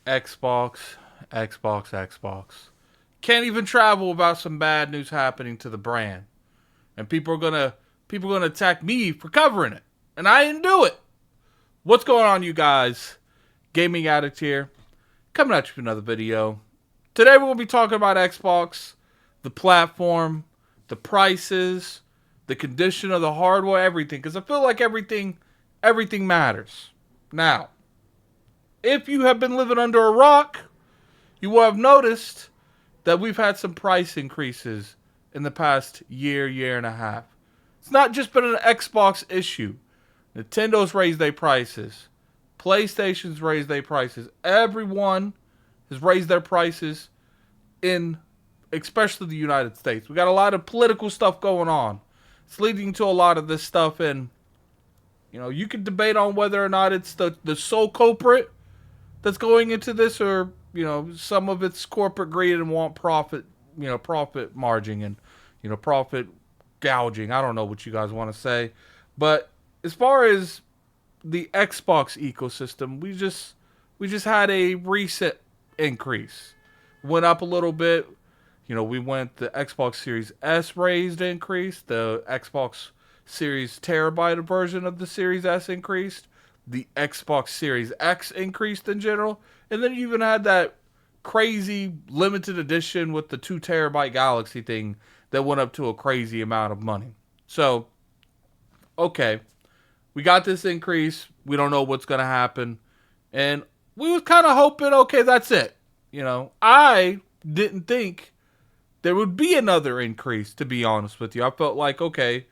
Xbox, Xbox. Can't even travel without some bad news happening to the brand. And people are gonna attack me for covering it. And I didn't do it. What's going on, you guys? Gaming Addict here. Coming at you with another video. Today we're gonna be talking about Xbox, the platform, the prices, the condition of the hardware, everything. Because I feel like everything matters. Now, if you have been living under a rock, you will have noticed that we've had some price increases in the past year and a half. It's not just been an Xbox issue. Nintendo's raised their prices. PlayStation's raised their prices. Everyone has raised their prices in especially the United States. We got a lot of political stuff going on. It's leading to a lot of this stuff, and you can debate on whether or not it's the sole culprit that's going into this, or some of it's corporate greed and want profit, profit margin and profit gouging. I don't know what you guys want to say, but as far as the Xbox ecosystem, we just had a recent increase. Went up a little bit. We went the Xbox Series S raised increase, the Xbox Series terabyte version of the Series S increased, the Xbox Series X increased in general, and then you even had that crazy limited edition with the 2 terabyte Galaxy thing that went up to a crazy amount of money. So, okay, we got this increase. We don't know what's going to happen. And we was kind of hoping, okay, that's it. I didn't think there would be another increase, to be honest with you. I felt like, okay,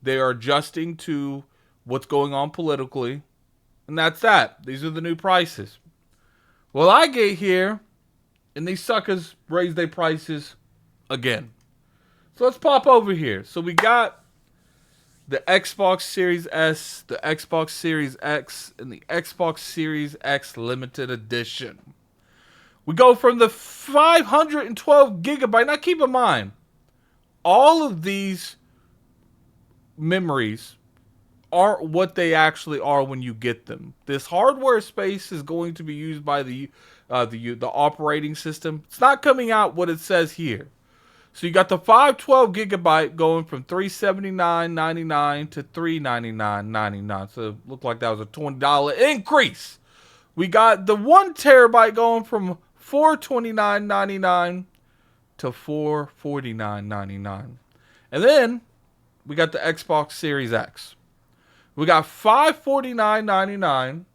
they are adjusting to what's going on politically. And that's that. These are the new prices. Well, I get here, and these suckers raise their prices again. So let's pop over here. So we got the Xbox Series S, the Xbox Series X, and the Xbox Series X Limited Edition. We go from the 512 gigabyte. Now keep in mind, all of these memories aren't what they actually are when you get them. This hardware space is going to be used by the operating system. It's not coming out what it says here. So you got the 512 gigabyte going from $379.99 to $399.99. So it looked like that was a $20 increase. We got the 1 terabyte going from $429.99 to $449.99. And then we got the Xbox Series X. We got $549.99.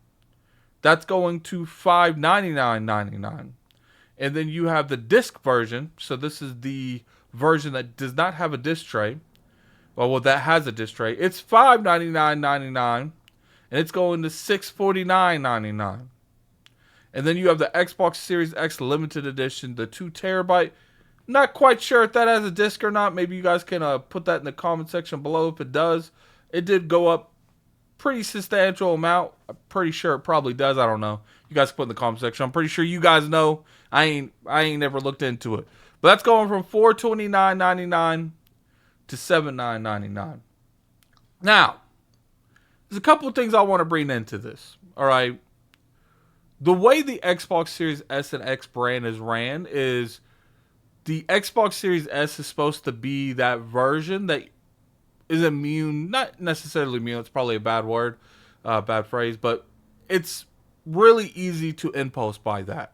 That's going to $599.99. And then you have the disc version. So this is the version that does not have a disc tray. Well, that has a disc tray. It's $599.99. And it's going to $649.99. And then you have the Xbox Series X Limited Edition, the 2 terabyte. Not quite sure if that has a disc or not. Maybe you guys can put that in the comment section below if it does. It did go up pretty substantial amount. I'm pretty sure it probably does. I don't know. You guys can put in the comment section. I'm pretty sure you guys know. I ain't never looked into it. But that's going from $429.99 to $79.99. Now, there's a couple of things I want to bring into this. All right. The way the Xbox Series S and X brand is ran is the Xbox Series S is supposed to be that version that is immune, not necessarily immune, it's probably a bad word, bad phrase, but it's really easy to impulse buy that.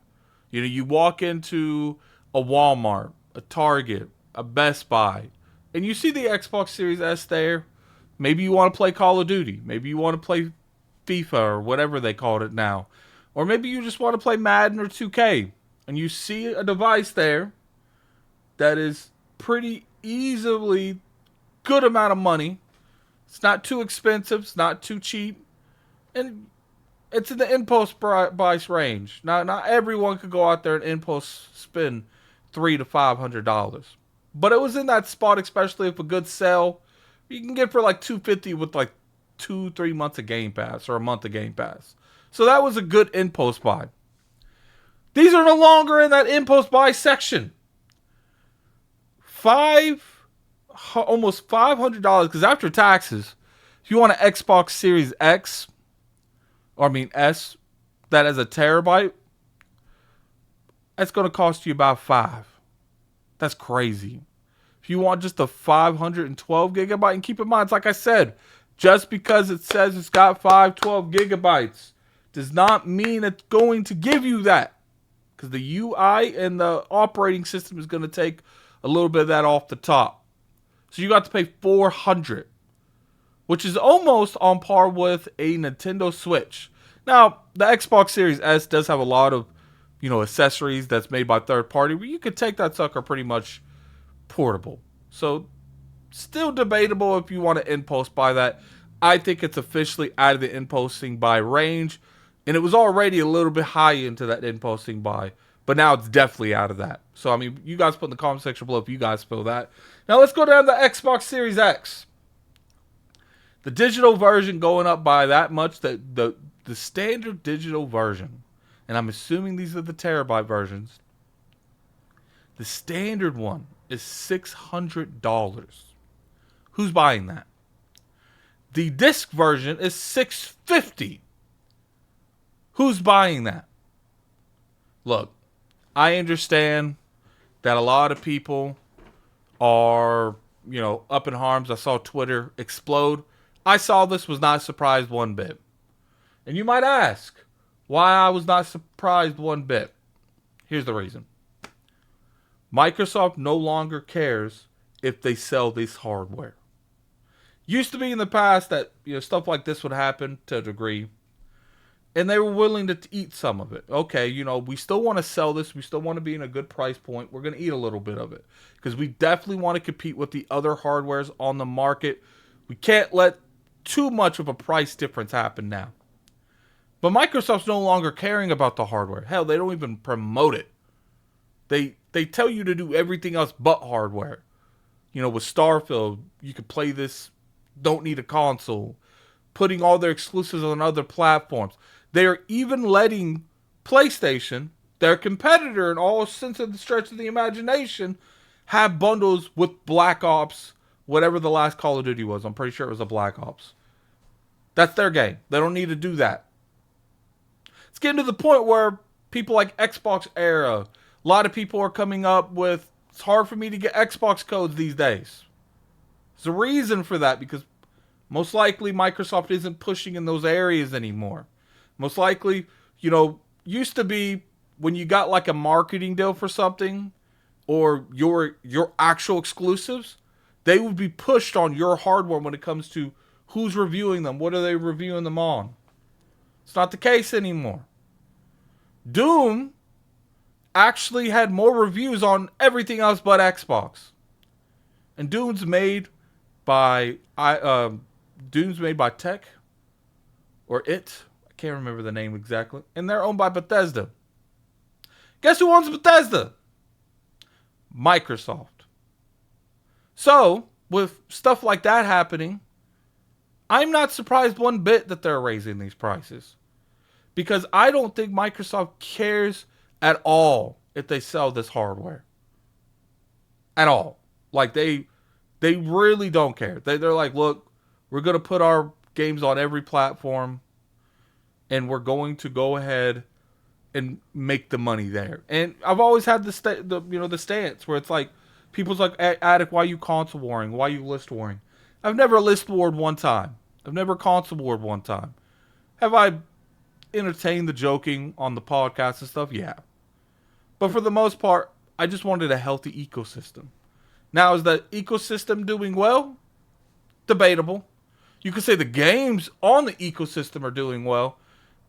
You walk into a Walmart, a Target, a Best Buy, and you see the Xbox Series S there. Maybe you want to play Call of Duty. Maybe you want to play FIFA or whatever they called it now. Or maybe you just want to play Madden or 2K. And you see a device there that is pretty easily good amount of money. It's not too expensive. It's not too cheap. And it's in the impulse price range. Not everyone could go out there and impulse spend $300 to $500. But it was in that spot, especially if a good sale. You can get for like $250 with like 2-3 months of Game Pass or a month of Game Pass. So that was a good impulse buy. These are no longer in that impulse buy section. Almost $500, because after taxes, if you want an Xbox Series X, S, that has a terabyte, that's going to cost you about 5. That's crazy. If you want just a 512 gigabyte, and keep in mind, it's like I said, just because it says it's got 512 gigabytes does not mean it's going to give you that. Because the UI and the operating system is going to take a little bit of that off the top. So you got to pay $400, which is almost on par with a Nintendo Switch. Now, the Xbox Series S does have a lot of, accessories that's made by third party, where you could take that sucker pretty much portable. So, still debatable if you want to in-post buy that. I think it's officially out of the in-posting buy range, and it was already a little bit high into that in-posting buy, but now it's definitely out of that. So, I mean, you guys put in the comment section below if you guys feel that. Now, let's go down to the Xbox Series X. The digital version going up by that much, the standard digital version, and I'm assuming these are the terabyte versions, the standard one is $600. Who's buying that? The disc version is $650. Who's buying that? Look, I understand that a lot of people are, up in arms. I saw Twitter explode. I saw this, was not surprised one bit. And you might ask why I was not surprised one bit. Here's the reason. Microsoft no longer cares if they sell this hardware. Used to be in the past that stuff like this would happen to a degree, and they were willing to eat some of it. Okay, we still want to sell this. We still want to be in a good price point. We're going to eat a little bit of it because we definitely want to compete with the other hardwares on the market. We can't let too much of a price difference happen now. But Microsoft's no longer caring about the hardware. Hell, they don't even promote it. They tell you to do everything else but hardware. With Starfield, you could play this, don't need a console. Putting all their exclusives on other platforms. They are even letting PlayStation, their competitor in all sense of the stretch of the imagination, have bundles with Black Ops, whatever the last Call of Duty was. I'm pretty sure it was a Black Ops. That's their game. They don't need to do that. It's getting to the point where people like Xbox Era, a lot of people are coming up with, it's hard for me to get Xbox codes these days. There's a reason for that, because most likely Microsoft isn't pushing in those areas anymore. Most likely, used to be when you got like a marketing deal for something or your actual exclusives, they would be pushed on your hardware when it comes to who's reviewing them, what are they reviewing them on. It's not the case anymore. Doom actually had more reviews on everything else but Xbox. And Doom's made by Tech or It. I can't remember the name exactly. And they're owned by Bethesda. Guess who owns Bethesda? Microsoft. So, with stuff like that happening, I'm not surprised one bit that they're raising these prices. Because I don't think Microsoft cares at all if they sell this hardware. At all. Like, they really don't care. They're like, look, we're going to put our games on every platform, and we're going to go ahead and make the money there. And I've always had the stance where it's like, people's like, Addict, why you console warring? Why you list warring? I've never list warred one time. I've never console warred one time. Have I entertained the joking on the podcast and stuff? Yeah. But for the most part, I just wanted a healthy ecosystem. Now, is the ecosystem doing well? Debatable. You could say the games on the ecosystem are doing well,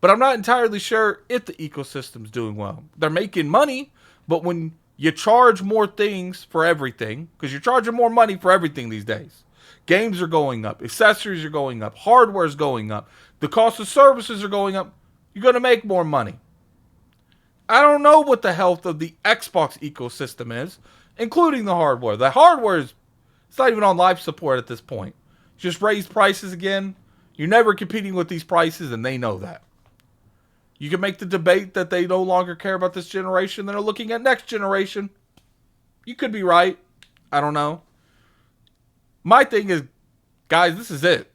but I'm not entirely sure if the ecosystem's doing well. They're making money, but when you charge more things for everything, because you're charging more money for everything these days. Games are going up. Accessories are going up. Hardware is going up. The cost of services are going up. You're going to make more money. I don't know what the health of the Xbox ecosystem is, including the hardware. The hardware it's not even on life support at this point. Just raise prices again. You're never competing with these prices, and they know that. You can make the debate that they no longer care about this generation. They're looking at next generation. You could be right. I don't know. My thing is, guys, this is it.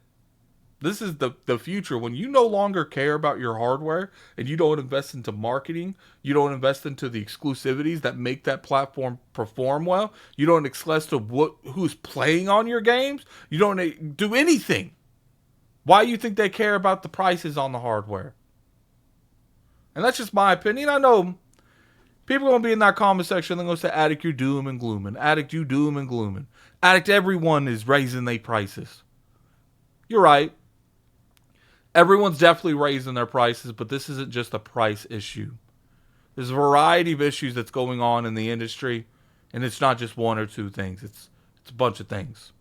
This is the future. When you no longer care about your hardware and you don't invest into marketing, you don't invest into the exclusivities that make that platform perform well, you don't invest to who's playing on your games, you don't do anything. Why do you think they care about the prices on the hardware? And that's just my opinion. I know people are going to be in that comment section. They're going to say, Addict, you doom and glooming. Addict, you doom and glooming. Addict, everyone is raising their prices. You're right. Everyone's definitely raising their prices, but this isn't just a price issue. There's a variety of issues that's going on in the industry, and it's not just one or two things. It's a bunch of things.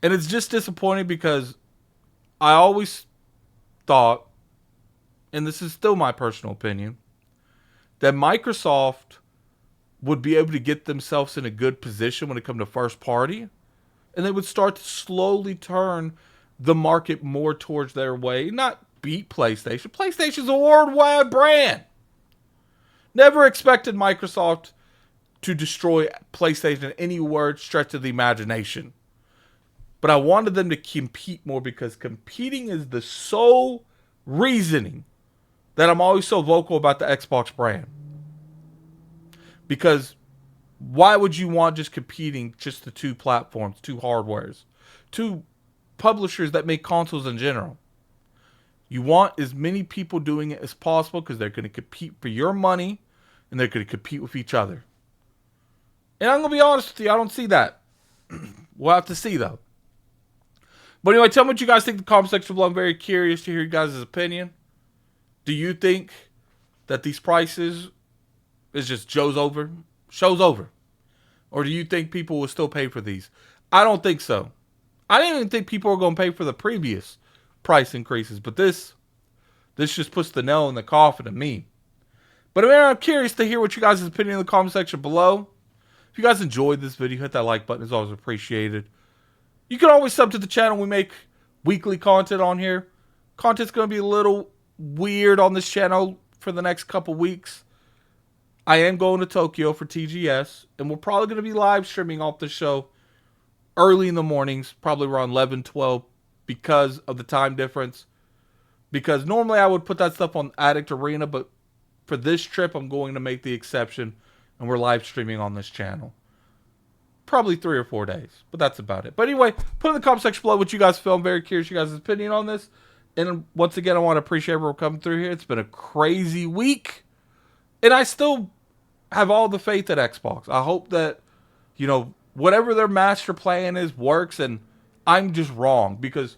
And it's just disappointing because I always thought, and this is still my personal opinion, that Microsoft would be able to get themselves in a good position when it comes to first party, and they would start to slowly turn the market more towards their way, not beat PlayStation. PlayStation's a worldwide brand. Never expected Microsoft to destroy PlayStation in any stretch of the imagination. But I wanted them to compete more because competing is the sole reasoning that I'm always so vocal about the Xbox brand. Because why would you want just competing just the two platforms, two hardwares, two publishers that make consoles in general? You want as many people doing it as possible because they're going to compete for your money and they're going to compete with each other. And I'm going to be honest with you, I don't see that. We'll have to see though. But anyway, tell me what you guys think in the comment section below. I'm very curious to hear your guys' opinion. Do you think that these prices is just show's over? Or do you think people will still pay for these? I don't think so. I didn't even think people were going to pay for the previous price increases. But this just puts the nail in the coffin to me. But I'm curious to hear what you guys' opinion in the comment section below. If you guys enjoyed this video, hit that like button. It's always appreciated. You can always sub to the channel. We make weekly content on here. Content's going to be a little weird on this channel for the next couple weeks. I am going to Tokyo for TGS, and we're probably going to be live streaming off the show early in the mornings, probably around 11, 12, because of the time difference. Because normally I would put that stuff on Addict Arena, but for this trip, I'm going to make the exception, and we're live streaming on this channel. Probably 3 or 4 days, but that's about it. But anyway, put in the comment section below what you guys feel. I'm very curious you guys' opinion on this. And once again, I want to appreciate everyone coming through here. It's been a crazy week. And I still have all the faith at Xbox. I hope that, whatever their master plan is works, and I'm just wrong. Because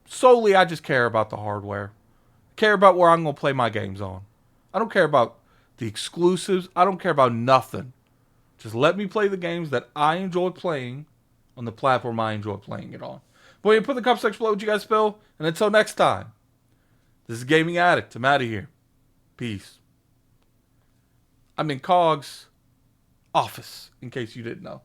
solely I just care about the hardware. Care about where I'm going to play my games on. I don't care about the exclusives. I don't care about nothing. Just let me play the games that I enjoy playing on the platform I enjoy playing it on. But you put in the comment section below what you guys feel. And until next time, this is Gaming Addict. I'm out of here. Peace. I'm in Cog's office, in case you didn't know.